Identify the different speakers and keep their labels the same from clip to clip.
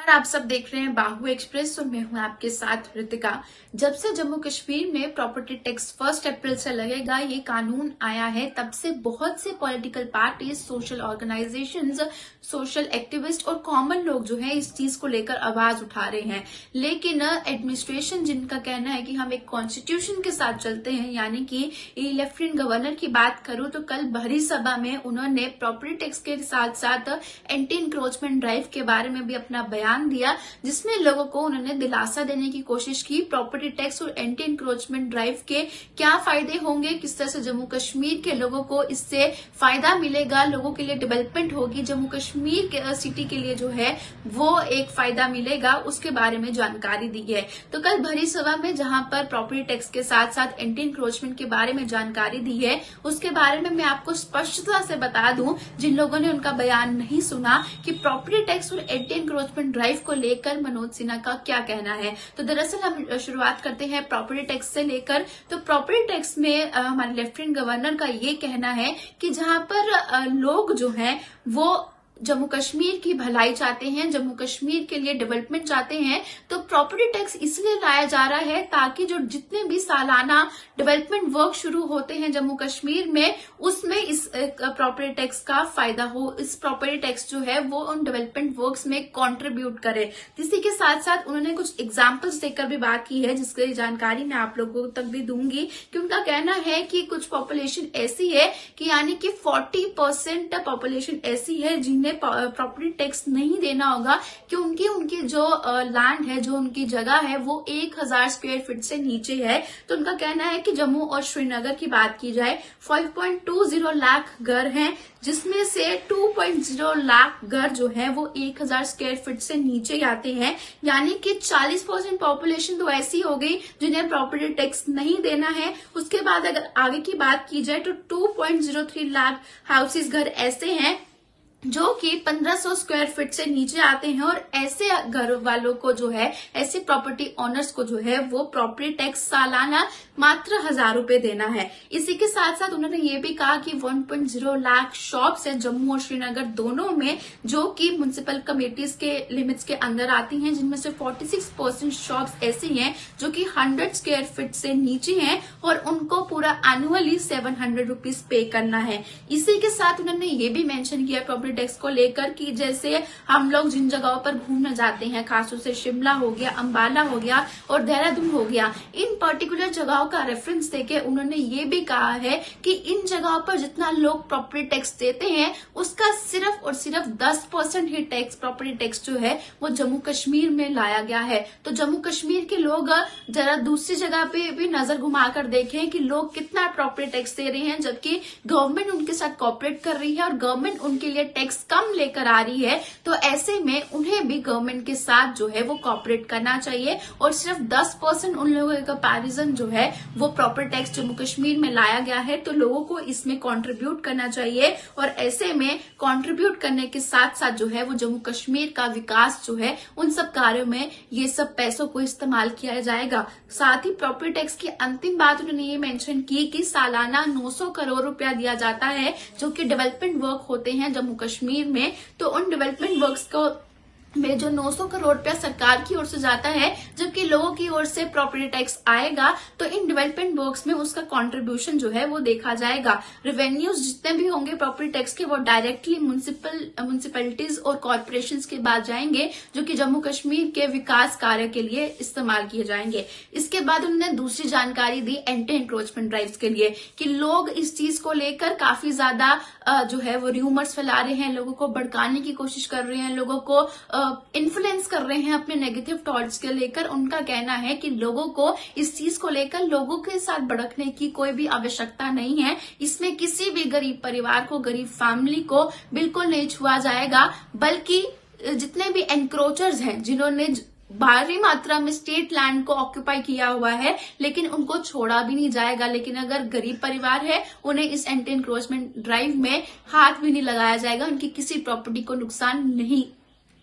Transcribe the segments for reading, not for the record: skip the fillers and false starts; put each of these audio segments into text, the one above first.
Speaker 1: आप सब देख रहे हैं बाहु एक्सप्रेस और मैं हूं आपके साथ ऋतिका। जब से जम्मू कश्मीर में प्रॉपर्टी टैक्स 1 अप्रैल से लगेगा ये कानून आया है, तब से बहुत से political parties, social organisations, social activist और कॉमन लोग जो है इस चीज को लेकर आवाज उठा रहे हैं। लेकिन एडमिनिस्ट्रेशन जिनका कहना है कि हम एक कॉन्स्टिट्यूशन के साथ चलते हैं, यानी कि लेफ्टिनेंट गवर्नर की बात करूं तो कल भरी सभा में उन्होंने प्रॉपर्टी टैक्स के साथ साथ एंटी इंक्रोचमेंट ड्राइव के बारे में भी अपना बयान दिया, जिसमें लोगों को उन्होंने दिलासा देने की कोशिश की। प्रॉपर्टी टैक्स और एंटी इंक्रोचमेंट ड्राइव के क्या फायदे होंगे, किस तरह से जम्मू कश्मीर के लोगों को इससे फायदा मिलेगा, लोगों के लिए डेवलपमेंट होगी, जम्मू कश्मीर के सिटी के लिए जो है वो एक फायदा मिलेगा, उसके बारे में जानकारी दी है। तो कल भरी सभा में जहां पर प्रॉपर्टी टैक्स के साथ साथ एंटी इंक्रोचमेंट के बारे में जानकारी दी है, उसके बारे में मैं आपको स्पष्टता से बता दूं, जिन लोगों ने उनका बयान नहीं सुना, कि प्रॉपर्टी टैक्स और एंटी इंक्रोचमेंट ड्राइव को लेकर मनोज सिन्हा का क्या कहना है। तो दरअसल हम शुरुआत करते हैं प्रॉपर्टी टैक्स से लेकर। तो प्रॉपर्टी टैक्स में हमारे लेफ्टिनेंट गवर्नर का ये कहना है कि जहां पर लोग जो हैं वो जम्मू कश्मीर की भलाई चाहते हैं, जम्मू कश्मीर के लिए डेवलपमेंट चाहते हैं, तो प्रॉपर्टी टैक्स इसलिए लाया जा रहा है ताकि जो जितने भी सालाना डेवलपमेंट वर्क शुरू होते हैं जम्मू कश्मीर में, उसमें इस प्रॉपर्टी टैक्स का फायदा हो। इस प्रॉपर्टी टैक्स जो है वो उन डेवलपमेंट वर्क्स में कंट्रीब्यूट करे। इसी के साथ साथ उन्होंने कुछ एग्जाम्पल्स देकर भी बात की है, जिसकी जानकारी मैं आप लोगों तक भी दूंगी, कि उनका कहना है कि कुछ पॉपुलेशन ऐसी है कि यानी कि 40% पॉपुलेशन ऐसी है जिन्हें प्रॉपर्टी टैक्स नहीं देना होगा, क्योंकि उनकी जो लैंड है, जो उनकी जगह है, वो 1000 स्क्वायर फीट से नीचे है। तो उनका कहना है कि जम्मू और श्रीनगर की बात की जाए 5.20 लाख घर हैं, जिसमें से 2.0 लाख घर जो है वो 1000 स्क्वायर फीट से नीचे आते हैं, यानी कि 40% पॉपुलेशन तो ऐसी हो गई जिन्हें प्रॉपर्टी टैक्स नहीं देना है। उसके बाद अगर आगे की बात की जाए तो 2.03 लाख हाउसेस घर ऐसे हैं जो कि 1500 स्क्वायर फीट से नीचे आते हैं, और ऐसे घर वालों को जो है, ऐसे प्रॉपर्टी ओनर्स को जो है वो प्रॉपर्टी टैक्स सालाना मात्र 1000 रुपए देना है। इसी के साथ साथ उन्होंने ये भी कहा कि 1.0 लाख शॉप्स है जम्मू और श्रीनगर दोनों में, जो कि म्युनिसिपल कमेटीज के लिमिट्स के अंदर आती हैं, जिनमें से 46% शॉप्स ऐसी हैं जो कि 100 स्क्वायर फीट से नीचे हैं, और उनको पूरा एनुअली 700 रुपीज पे करना है। इसी के साथ उन्होंने ये भी मेंशन किया प्रॉपर्टी टैक्स को लेकर कि जैसे हम लोग जिन जगहों पर घूमने जाते हैं, खासतौर से शिमला हो गया, अंबाला हो गया और देहरादून हो गया, इन पर्टिकुलर जगहों का रेफरेंस देके उन्होंने ये भी कहा है कि इन जगहों पर जितना लोग प्रॉपर्टी टैक्स देते हैं, उसका सिर्फ और सिर्फ 10% ही टैक्स, प्रॉपर्टी टैक्स जो है वो जम्मू कश्मीर में लाया गया है। तो जम्मू कश्मीर के लोग जरा दूसरी जगह पे भी नजर घुमाकर देखें कि लोग कितना प्रॉपर्टी टैक्स दे रहे हैं, जबकि गवर्नमेंट उनके साथ कोऑपरेट कर रही है और गवर्नमेंट उनके लिए टैक्स कम लेकर आ रही है। तो ऐसे में उन्हें भी गवर्नमेंट के साथ जो है वो कोऑपरेट करना चाहिए, और सिर्फ 10% उन लोगों का कंपैरिजन जो है वो प्रॉपर्टी टैक्स जम्मू कश्मीर में लाया गया है। तो लोगों को इसमें कंट्रीब्यूट करना चाहिए, और ऐसे में कंट्रीब्यूट करने के साथ साथ जो है वो जम्मू कश्मीर का विकास जो है, उन सब कार्यों में ये सब पैसों को इस्तेमाल किया जाएगा। साथ ही प्रॉपर्टी टैक्स की अंतिम बात उन्होंने ये मेंशन की कि सालाना 900 करोड़ रुपया दिया जाता है, जो कि डेवलपमेंट वर्क होते हैं जम्मू कश्मीर में। तो उन डेवलपमेंट वर्क्स को में जो 900 करोड़ रुपया सरकार की ओर से जाता है, जबकि लोगों की ओर से प्रॉपर्टी टैक्स आएगा, तो इन डेवलपमेंट वर्क्स में उसका कंट्रीब्यूशन जो है वो देखा जाएगा। रेवेन्यूज जितने भी होंगे प्रॉपर्टी टैक्स के, वो डायरेक्टली म्युनिसिपैलिटीज और कॉर्पोरेशंस के बाद जाएंगे, जो कि जम्मू कश्मीर के विकास कार्य के लिए इस्तेमाल किए जाएंगे। इसके बाद उन्होंने दूसरी जानकारी दी एंटी इंक्रोचमेंट ड्राइव्स के लिए, कि लोग इस चीज को लेकर काफी ज्यादा जो है वो र्यूमर्स फैला रहे हैं, लोगों को भड़काने की कोशिश कर रहे हैं, लोगों को इन्फ्लुएंस कर रहे हैं अपने नेगेटिव थॉट्स के लेकर। उनका कहना है कि लोगों को इस चीज को लेकर लोगों के साथ भड़कने की कोई भी आवश्यकता नहीं है। इसमें किसी भी गरीब परिवार को, गरीब फैमिली को बिल्कुल नहीं छुआ जाएगा, बल्कि जितने भी एनक्रोचर्स हैं, जिन्होंने भारी मात्रा में स्टेट लैंड को ऑक्यूपाई किया हुआ है, लेकिन उनको छोड़ा भी नहीं जाएगा। लेकिन अगर गरीब परिवार है, उन्हें इस एंटी इंक्रोचमेंट ड्राइव में हाथ भी नहीं लगाया जाएगा, उनकी किसी प्रॉपर्टी को नुकसान नहीं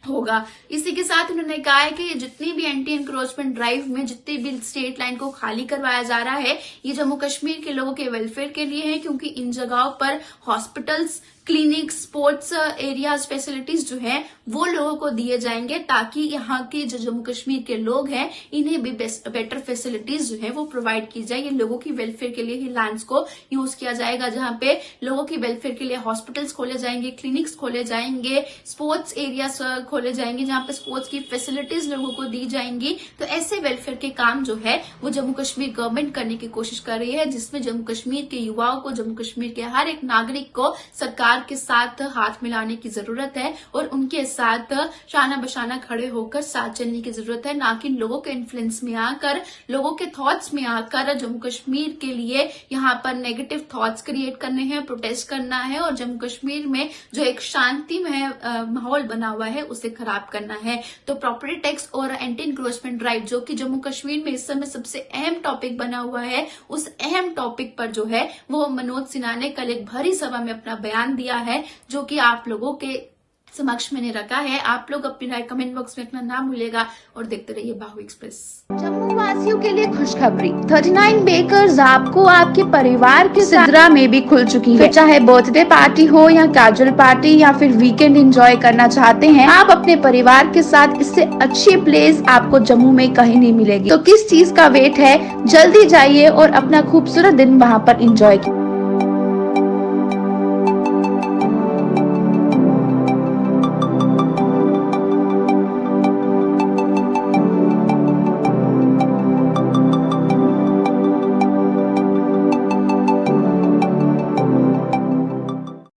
Speaker 1: होगा। इसी के साथ उन्होंने कहा है कि जितनी भी एंटी इंक्रोचमेंट ड्राइव में जितनी भी स्टेट लाइन को खाली करवाया जा रहा है, ये जम्मू कश्मीर के लोगों के वेलफेयर के लिए है, क्योंकि इन जगहों पर hospitals clinic, sports areas, facilities जो है वो लोगों को दिए जाएंगे, ताकि यहाँ के जो जम्मू कश्मीर के लोग हैं इन्हें भी बेटर फैसिलिटीज जो है वो प्रोवाइड की जाए। ये लोगों की वेलफेयर के लिए ही लैंड्स को यूज किया जाएगा, जहाँ पे लोगों की वेलफेयर के लिए हॉस्पिटल्स खोले जाएंगे, क्लिनिक्स खोले जाएंगे, स्पोर्ट्स एरियाज खोले जाएंगे, जहाँ पे स्पोर्ट्स की फैसिलिटीज लोगों को दी जाएंगी। तो ऐसे वेलफेयर के काम जो है वो जम्मू कश्मीर गवर्नमेंट करने की कोशिश कर रही है, जिसमें जम्मू कश्मीर के युवाओं को, जम्मू कश्मीर के हर एक नागरिक को सरकार के साथ हाथ मिलाने की जरूरत है और उनके साथ शाना बशाना खड़े होकर साथ चलने की जरूरत है, ना कि लोगों के इन्फ्लुएंस में आकर, लोगों के थॉट्स में आकर जम्मू कश्मीर के लिए यहाँ पर नेगेटिव थॉट्स क्रिएट करने हैं, प्रोटेस्ट करना है और जम्मू कश्मीर में जो एक शांतिमय माहौल बना हुआ है उसे खराब करना है। तो प्रॉपर्टी टैक्स और एंटी इंक्रोचमेंट ड्राइव, जो कि जम्मू कश्मीर में इस समय सबसे अहम टॉपिक बना हुआ है, उस अहम टॉपिक पर जो है वो मनोज सिन्हा ने कल एक भरी सभा में अपना बयान दिया है, जो कि आप लोगों के समक्ष मैंने रखा है। आप लोग अपनी राय कमेंट बॉक्स में रखना ना भूलिएगा और देखते रहिए बाहु एक्सप्रेस।
Speaker 2: जम्मू वासियों के लिए खुशखबरी, 39 बेकर्स आपको आपके परिवार के सिदरा में भी खुल चुकी है। चाहे बर्थडे पार्टी हो या कैजुअल पार्टी या फिर वीकेंड एंजॉय करना चाहते हैं आप अपने परिवार के साथ, इससे अच्छी प्लेस आपको जम्मू में कहीं नहीं मिलेगी। तो किस चीज का वेट है, जल्दी जाइए और अपना खूबसूरत दिन वहाँ पर एंजॉय कीजिए।